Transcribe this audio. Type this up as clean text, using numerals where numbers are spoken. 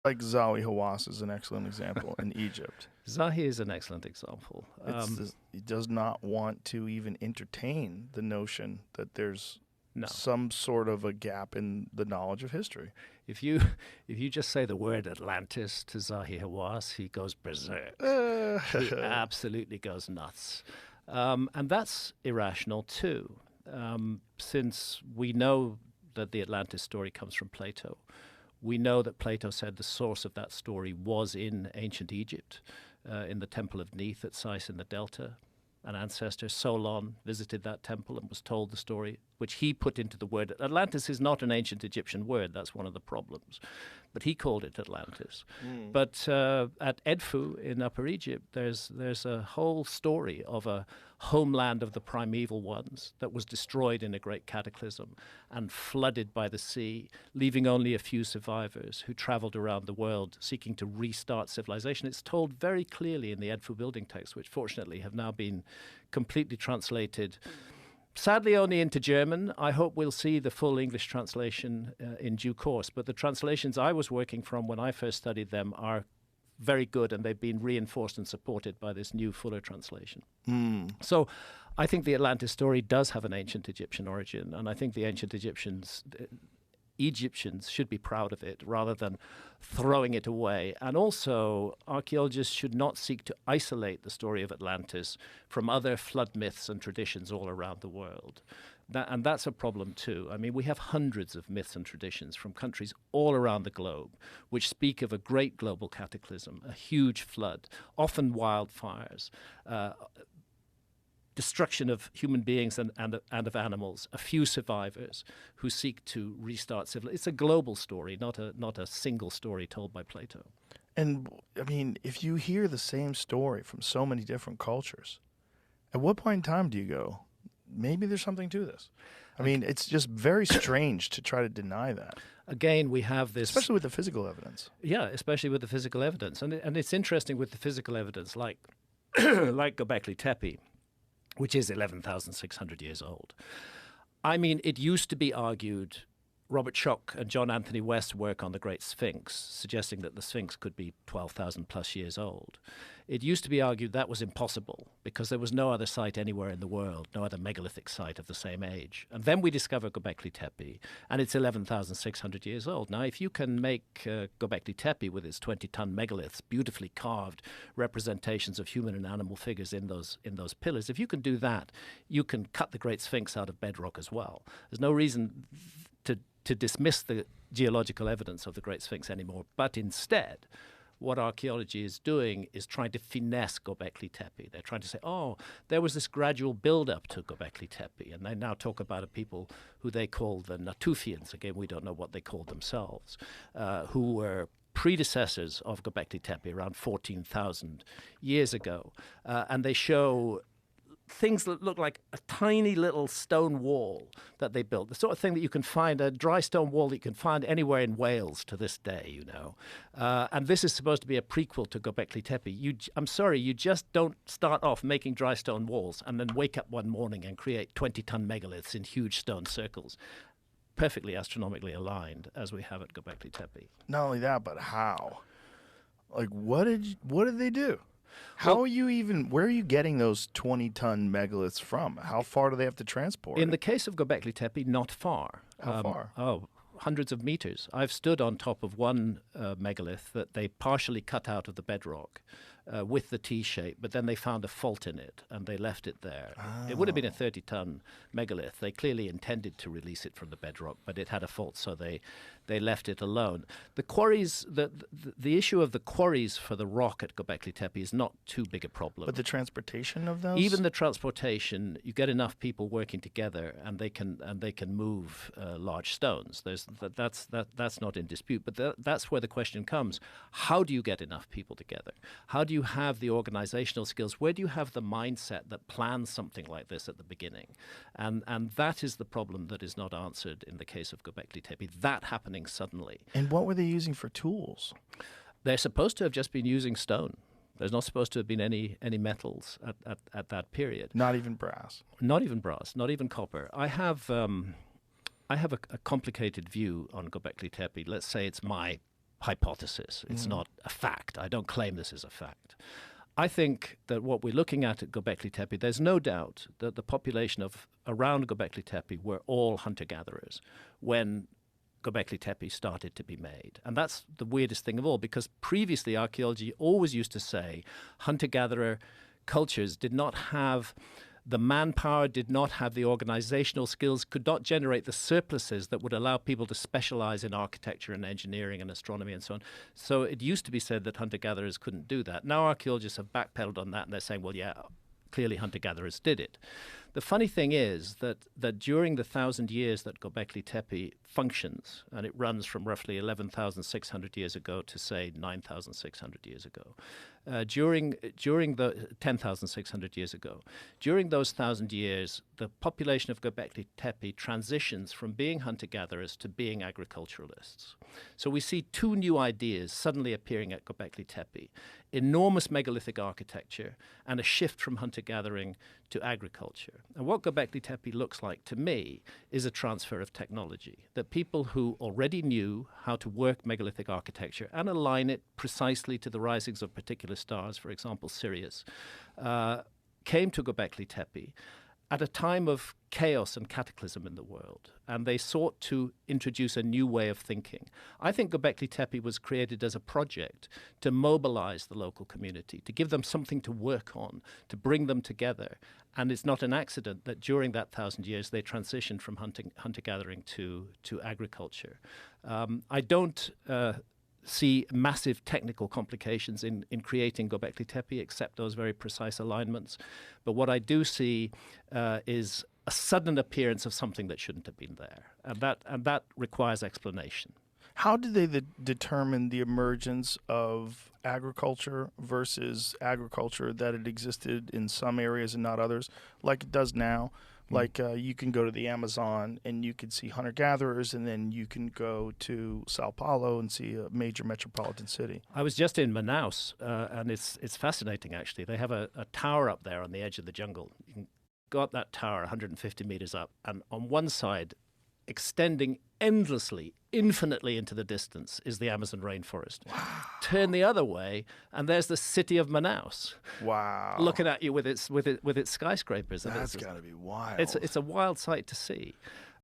Like Zawi Hawass is an excellent example in Egypt. Zahi is an excellent example. He does not want to even entertain the notion that there's No. some sort of a gap in the knowledge of history. If you just say the word Atlantis to Zahi Hawass, he goes berserk. He absolutely goes nuts. And that's irrational too, since we know that the Atlantis story comes from Plato. We know that Plato said the source of that story was in ancient Egypt, in the temple of Neith at Sais in the Delta. An ancestor, Solon, visited that temple and was told the story, which he put into the word. Atlantis is not an ancient Egyptian word. That's one of the problems. But he called it Atlantis. But at Edfu in Upper Egypt, there's a whole story of a homeland of the primeval ones that was destroyed in a great cataclysm and flooded by the sea, leaving only a few survivors who traveled around the world seeking to restart civilization. It's told very clearly in the Edfu building texts, which fortunately have now been completely translated. Sadly, only into German. I hope we'll see the full English translation in due course. But the translations I was working from when I first studied them are very good, and they've been reinforced and supported by this new, fuller translation. So I think the Atlantis story does have an ancient Egyptian origin, and I think the ancient Egyptians should be proud of it rather than throwing it away. And also, archaeologists should not seek to isolate the story of Atlantis from other flood myths and traditions all around the world. And that's a problem too. I mean, we have hundreds of myths and traditions from countries all around the globe which speak of a great global cataclysm, a huge flood, often wildfires, destruction of human beings and of animals, a few survivors who seek to restart civilization. It's a global story, not a single story told by Plato. And, I mean, if you hear the same story from so many different cultures, at what point in time do you go, maybe there's something to this? I mean, it's just very strange to try to deny that. Again, we have this... Especially with the physical evidence. Yeah, especially with the physical evidence. And it's interesting with the physical evidence, like Gobekli Tepe, which is 11,600 years old. I mean, it used to be argued, Robert Schoch and John Anthony West's work on the Great Sphinx, suggesting that the Sphinx could be 12,000 plus years old. It used to be argued that was impossible because there was no other site anywhere in the world, no other megalithic site of the same age. And then we discover Gobekli Tepe, and it's 11,600 years old. Now, if you can make Gobekli Tepe with its 20-ton megaliths, beautifully carved representations of human and animal figures in those pillars, if you can do that, you can cut the Great Sphinx out of bedrock as well. There's no reason to dismiss the geological evidence of the Great Sphinx anymore, but instead, what archaeology is doing is trying to finesse Gobekli Tepe. They're trying to say, oh, there was this gradual build-up to Gobekli Tepe, and they now talk about a people who they call the natufians. Again, we don't know what they called themselves, who were predecessors of Gobekli Tepe around 14,000 years ago. And they show things that look like a tiny little stone wall that they built, the sort of thing that you can find, a dry stone wall that you can find anywhere in Wales to this day, you know. And this is supposed to be a prequel to Gobekli Tepe. I'm sorry, you just don't start off making dry stone walls and then wake up one morning and create 20-ton megaliths in huge stone circles, perfectly astronomically aligned, as we have at Gobekli Tepe. Not only that, but how? Like, what did they do? How are you even, where are you getting those 20-ton megaliths from? How far do they have to transport? In the case of Gobekli Tepe, not far. How far? Hundreds of meters. I've stood on top of one megalith that they partially cut out of the bedrock with the T-shape, but then they found a fault in it and they left it there. Oh. It would have been a 30-ton megalith. They clearly intended to release it from the bedrock, but it had a fault, so they left it alone. The quarries, the issue of the quarries for the rock at Gobekli Tepe is not too big a problem. But the transportation of those? Even the transportation, you get enough people working together, and they can move large stones. That's not in dispute. But that's where the question comes: how do you get enough people together? How do you have the organizational skills? Where do you have the mindset that plans something like this at the beginning? And that is the problem that is not answered in the case of Gobekli Tepe. That happening suddenly. And what were they using for tools? They're supposed to have just been using stone. There's not supposed to have been any metals at that period. Not even brass. Not even brass. Not even copper. I have a complicated view on Gobekli Tepe. Let's say it's my hypothesis. It's not a fact. I don't claim this is a fact. I think that what we're looking at Gobekli Tepe, there's no doubt that the population of around Gobekli Tepe were all hunter-gatherers when Gobekli Tepe started to be made. And that's the weirdest thing of all, because previously archaeology always used to say hunter-gatherer cultures did not have the manpower, did not have the organizational skills, could not generate the surpluses that would allow people to specialize in architecture and engineering and astronomy and so on. So it used to be said that hunter-gatherers couldn't do that. Now archaeologists have backpedaled on that and they're saying, well, yeah, clearly hunter-gatherers did it. The funny thing is that during the 1,000 years that Gobekli Tepe functions, and it runs from roughly 11,600 years ago to, say, 9,600 years ago, during the 10,600 years ago, during those 1,000 years, the population of Gobekli Tepe transitions from being hunter-gatherers to being agriculturalists. So we see two new ideas suddenly appearing at Gobekli Tepe: enormous megalithic architecture and a shift from hunter-gathering to agriculture. And what Gobekli Tepe looks like to me is a transfer of technology, that people who already knew how to work megalithic architecture and align it precisely to the risings of particular stars, for example, Sirius, came to Gobekli Tepe at a time of chaos and cataclysm in the world, and they sought to introduce a new way of thinking. I think Gobekli Tepe was created as a project to mobilize the local community, to give them something to work on, to bring them together. And it's not an accident that during that 1,000 years they transitioned from hunter-gathering to agriculture. I don't see massive technical complications in creating Gobekli Tepe, except those very precise alignments. But what I do see is a sudden appearance of something that shouldn't have been there, and that requires explanation. How did they determine the emergence of agriculture versus agriculture that it existed in some areas and not others, like it does now? Like you can go to the Amazon and you can see hunter-gatherers, and then you can go to Sao Paulo and see a major metropolitan city. I was just in Manaus, and it's fascinating, actually. They have a tower up there on the edge of the jungle. You can go up that tower 150 meters up, and on one side, extending endlessly, infinitely into the distance, is the Amazon rainforest. Wow. Turn the other way, and there's the city of Manaus. Wow! Looking at you with its skyscrapers. That's got to be wild. It's a wild sight to see.